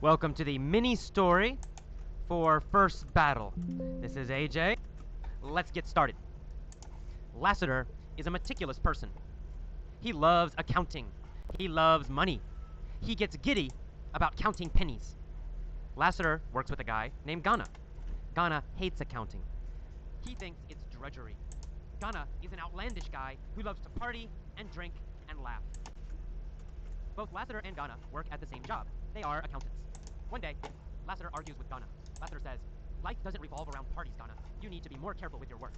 Welcome to the mini story for First Battle. This is AJ. Let's get started. Lassiter is a meticulous person. He loves accounting. He loves money. He gets giddy about counting pennies. Lassiter works with a guy named Ghana. Ghana hates accounting. He thinks it's drudgery. Ghana is an outlandish guy who loves to party and drink and laugh. Both Lassiter and Ghana work at the same job. They are accountants. One day, Lassiter argues with Ghana. Lassiter says, "Life doesn't revolve around parties, Ghana. You need to be more careful with your work."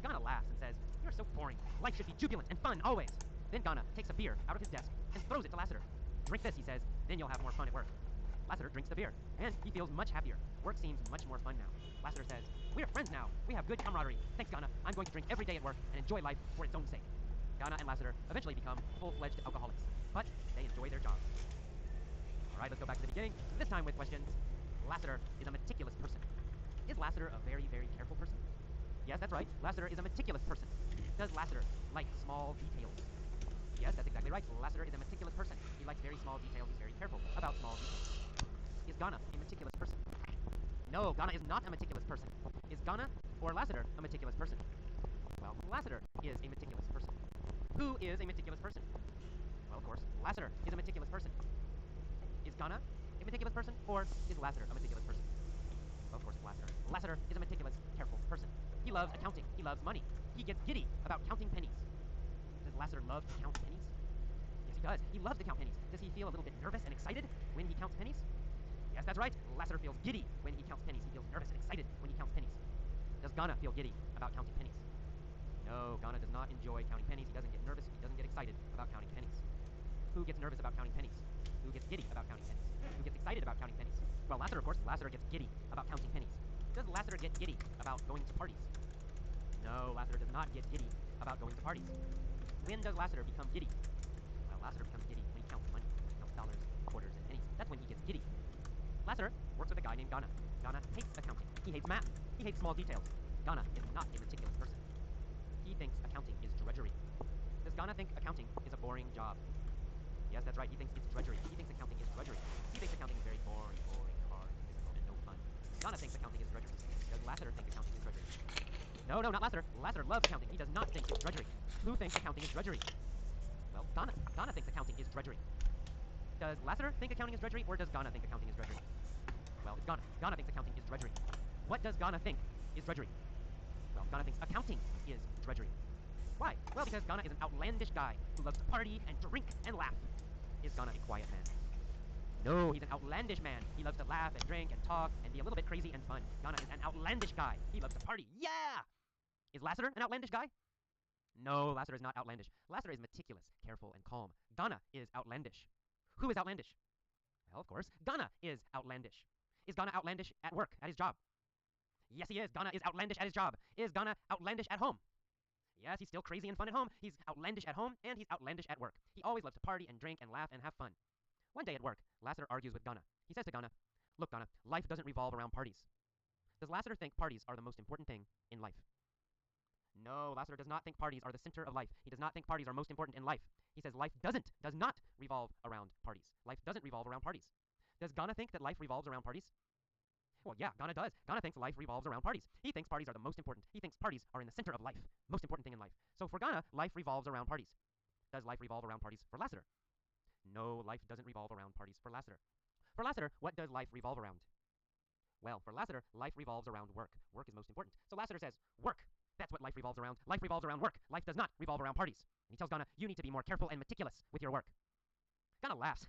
Ghana laughs and says, "You're so boring. Life should be jubilant and fun always." Then Ghana takes a beer out of his desk and throws it to Lassiter. "Drink this," he says, "then you'll have more fun at work." Lassiter drinks the beer, and he feels much happier. Work seems much more fun now. Lassiter says, "We're friends now. We have good camaraderie. Thanks, Ghana. I'm going to drink every day at work and enjoy life for its own sake." Ghana and Lassiter eventually become full-fledged alcoholics, but they enjoy their jobs. Alright, let's go back to the beginning, this time with questions. Lassiter is a meticulous person. Is Lassiter a very, very careful person? Yes, that's right. Lassiter is a meticulous person. Does Lassiter like small details? Yes, that's exactly right. Lassiter is a meticulous person. He likes very small details. He's very careful about small details. Is Ghana a meticulous person? No, Ghana is not a meticulous person. Is Ghana or Lassiter a meticulous person? Well, Lassiter is a meticulous person. Who is a meticulous person? Well, of course, Lassiter is a meticulous person. Is Ghana a meticulous person, or is Lassiter a meticulous person? Well, of course, it's Lassiter. Lassiter is a meticulous, careful person. He loves accounting. He loves money. He gets giddy about counting pennies. Does Lassiter love to count pennies? Yes, he does. He loves to count pennies. Does he feel a little bit nervous and excited when he counts pennies? Yes, that's right. Lassiter feels giddy when he counts pennies. He feels nervous and excited when he counts pennies. Does Ghana feel giddy about counting pennies? No, Ghana does not enjoy counting pennies. He doesn't get nervous. He doesn't get excited about counting pennies. Who gets nervous about counting pennies? Who gets giddy about counting pennies? Who gets excited about counting pennies? Well, Lassiter, of course. Lassiter gets giddy about counting pennies. Does Lassiter get giddy about going to parties? No, Lassiter does not get giddy about going to parties. When does Lassiter become giddy? Well, Lassiter becomes giddy when he counts money. He counts dollars, quarters, and pennies. That's when he gets giddy. Lassiter works with a guy named Ghana. Ghana hates accounting. He hates math. He hates small details. Ghana is not a meticulous person. He thinks accounting is drudgery. Does Ghana think accounting is a boring job? Yes, that's right. He thinks it's drudgery. He thinks accounting is drudgery. He thinks accounting is very boring, hard, difficult, and no fun. Ghana thinks accounting is drudgery. Does Lassiter think accounting is drudgery? No, not Lassiter. Lassiter loves accounting. He does not think it's drudgery. Who thinks accounting is drudgery? Well, Ghana. Ghana thinks accounting is drudgery. Does Lassiter think accounting is drudgery, or does Ghana think accounting is drudgery? Well, it's Ghana. Ghana thinks accounting is drudgery. What does Ghana think is drudgery? Well, Ghana thinks accounting is drudgery. Why? Well, because Ghana is an outlandish guy who loves to party and drink and laugh. Is Ghana a quiet man? No, he's an outlandish man. He loves to laugh and drink and talk and be a little bit crazy and fun. Ghana is an outlandish guy. He loves to party. Yeah! Is Lassiter an outlandish guy? No, Lassiter is not outlandish. Lassiter is meticulous, careful, and calm. Ghana is outlandish. Who is outlandish? Well, of course, Ghana is outlandish. Is Ghana outlandish at work, at his job? Yes, he is. Ghana is outlandish at his job. Is Ghana outlandish at home? Yes, he's still crazy and fun at home. He's outlandish at home, and he's outlandish at work. He always loves to party and drink and laugh and have fun. One day at work, Lassiter argues with Ghana. He says to Ghana, "Look, Ghana, life doesn't revolve around parties." Does Lassiter think parties are the most important thing in life? No, Lassiter does not think parties are the center of life. He does not think parties are most important in life. He says life does not revolve around parties. Life doesn't revolve around parties. Does Ghana think that life revolves around parties? Well, yeah, Ghana does. Ghana thinks life revolves around parties. He thinks parties are the most important. He thinks parties are in the center of life. Most important thing in life. So for Ghana, life revolves around parties. Does life revolve around parties for Lassiter? No, life doesn't revolve around parties for Lassiter. For Lassiter, what does life revolve around? Well, for Lassiter, life revolves around work. Work is most important. So Lassiter says, work. That's what life revolves around. Life revolves around work. Life does not revolve around parties. And he tells Ghana, you need to be more careful and meticulous with your work. Ghana laughs.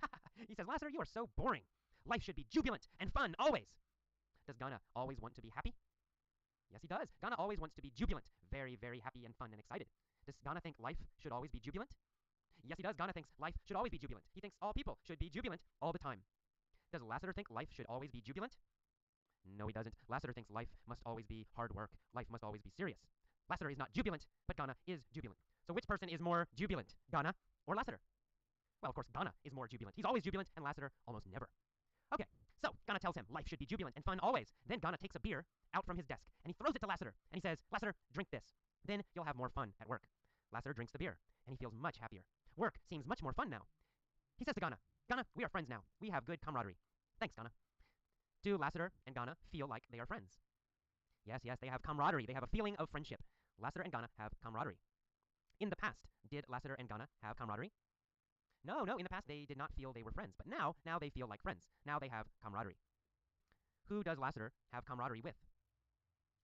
He says, Lassiter, you are so boring. Life should be jubilant and fun always. Does Ghana always want to be happy? Yes, he does. Ghana always wants to be jubilant. Very, very happy and fun and excited. Does Ghana think life should always be jubilant? Yes, he does. Ghana thinks life should always be jubilant. He thinks all people should be jubilant all the time. Does Lassiter think life should always be jubilant? No, he doesn't. Lassiter thinks life must always be hard work. Life must always be serious. Lassiter is not jubilant, but Ghana is jubilant. So which person is more jubilant, Ghana or Lassiter? Well, of course, Ghana is more jubilant. He's always jubilant, and Lassiter almost never. Okay, so Ghana tells him life should be jubilant and fun always. Then Ghana takes a beer out from his desk, and he throws it to Lassiter, and he says, Lassiter, drink this. Then you'll have more fun at work. Lassiter drinks the beer, and he feels much happier. Work seems much more fun now. He says to Ghana, Ghana, we are friends now. We have good camaraderie. Thanks, Ghana. Do Lassiter and Ghana feel like they are friends? Yes, yes, they have camaraderie. They have a feeling of friendship. Lassiter and Ghana have camaraderie. In the past, did Lassiter and Ghana have camaraderie? No, no, in the past they did not feel they were friends, but now they feel like friends. Now they have camaraderie. Who does Lassiter have camaraderie with?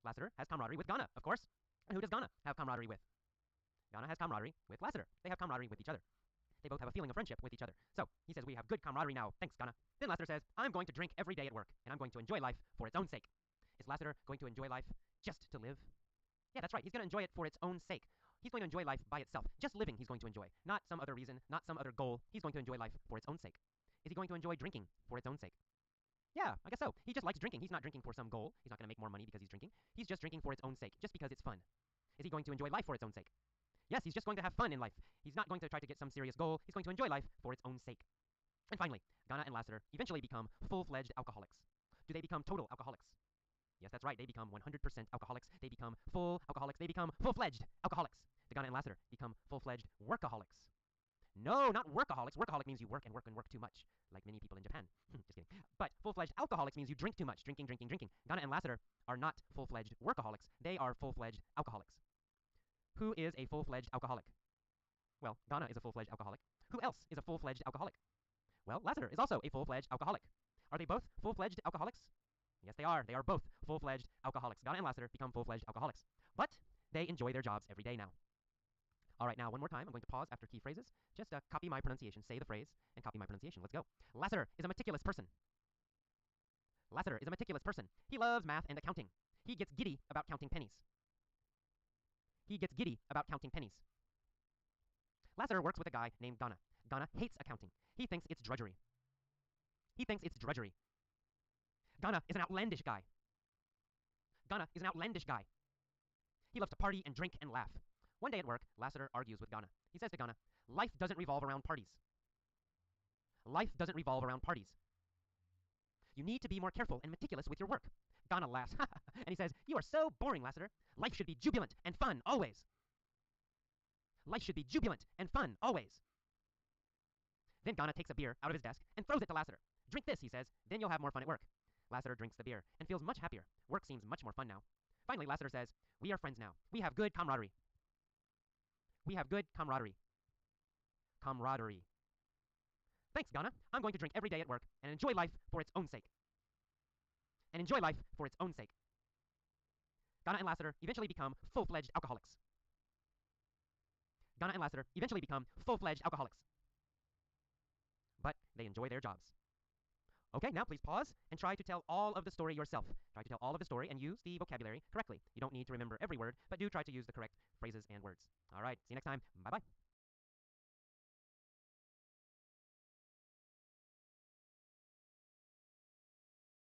Lassiter has camaraderie with Ghana, of course. And who does Ghana have camaraderie with? Ghana has camaraderie with Lassiter. They have camaraderie with each other. They both have a feeling of friendship with each other. So, he says, we have good camaraderie now. Thanks, Ghana. Then Lassiter says, I'm going to drink every day at work, and I'm going to enjoy life for its own sake. Is Lassiter going to enjoy life just to live? Yeah, that's right. He's going to enjoy it for its own sake. He's going to enjoy life by itself. Just living he's going to enjoy. Not some other reason, not some other goal. He's going to enjoy life for its own sake. Is he going to enjoy drinking for its own sake? Yeah, I guess so. He just likes drinking. He's not drinking for some goal. He's not going to make more money because he's drinking. He's just drinking for its own sake, just because it's fun. Is he going to enjoy life for its own sake? Yes, he's just going to have fun in life. He's not going to try to get some serious goal. He's going to enjoy life for its own sake. And finally, Ghana and Lassiter eventually become full-fledged alcoholics. Do they become total alcoholics? Yes, that's right. They become 100% alcoholics. They become full alcoholics. They become full-fledged alcoholics. Do Ghana and Lassiter become full-fledged workaholics? No, not workaholics. Workaholic means you work and work and work too much, like many people in Japan. Just kidding. But full-fledged alcoholics means you drink too much. Drinking, drinking, drinking. Ghana and Lassiter are not full-fledged workaholics. They are full-fledged alcoholics. Who is a full-fledged alcoholic? Well, Ghana is a full-fledged alcoholic. Who else is a full-fledged alcoholic? Well, Lassiter is also a full-fledged alcoholic. Are they both full-fledged alcoholics? Yes, they are. They are both full-fledged alcoholics. Ghana and Lassiter become full-fledged alcoholics. But they enjoy their jobs every day now. All right, now one more time. I'm going to pause after key phrases. Just copy my pronunciation. Say the phrase and copy my pronunciation. Let's go. Lassiter is a meticulous person. Lassiter is a meticulous person. He loves math and accounting. He gets giddy about counting pennies. He gets giddy about counting pennies. Lassiter works with a guy named Ghana. Ghana hates accounting. He thinks it's drudgery. He thinks it's drudgery. Ghana is an outlandish guy. Ghana is an outlandish guy. He loves to party and drink and laugh. One day at work, Lassiter argues with Ghana. He says to Ghana, life doesn't revolve around parties. Life doesn't revolve around parties. You need to be more careful and meticulous with your work. Ghana laughs, and he says, you are so boring, Lassiter. Life should be jubilant and fun always. Life should be jubilant and fun always. Then Ghana takes a beer out of his desk and throws it to Lassiter. Drink this, he says, then you'll have more fun at work. Lassiter drinks the beer and feels much happier. Work seems much more fun now. Finally, Lassiter says, we are friends now. We have good camaraderie. We have good camaraderie. Camaraderie. Thanks, Ghana. I'm going to drink every day at work and enjoy life for its own sake. And enjoy life for its own sake. Ghana and Lassiter eventually become full-fledged alcoholics. Ghana and Lassiter eventually become full-fledged alcoholics. But they enjoy their jobs. Okay, now please pause and try to tell all of the story yourself. Try to tell all of the story and use the vocabulary correctly. You don't need to remember every word, but do try to use the correct phrases and words. All right, see you next time. Bye-bye.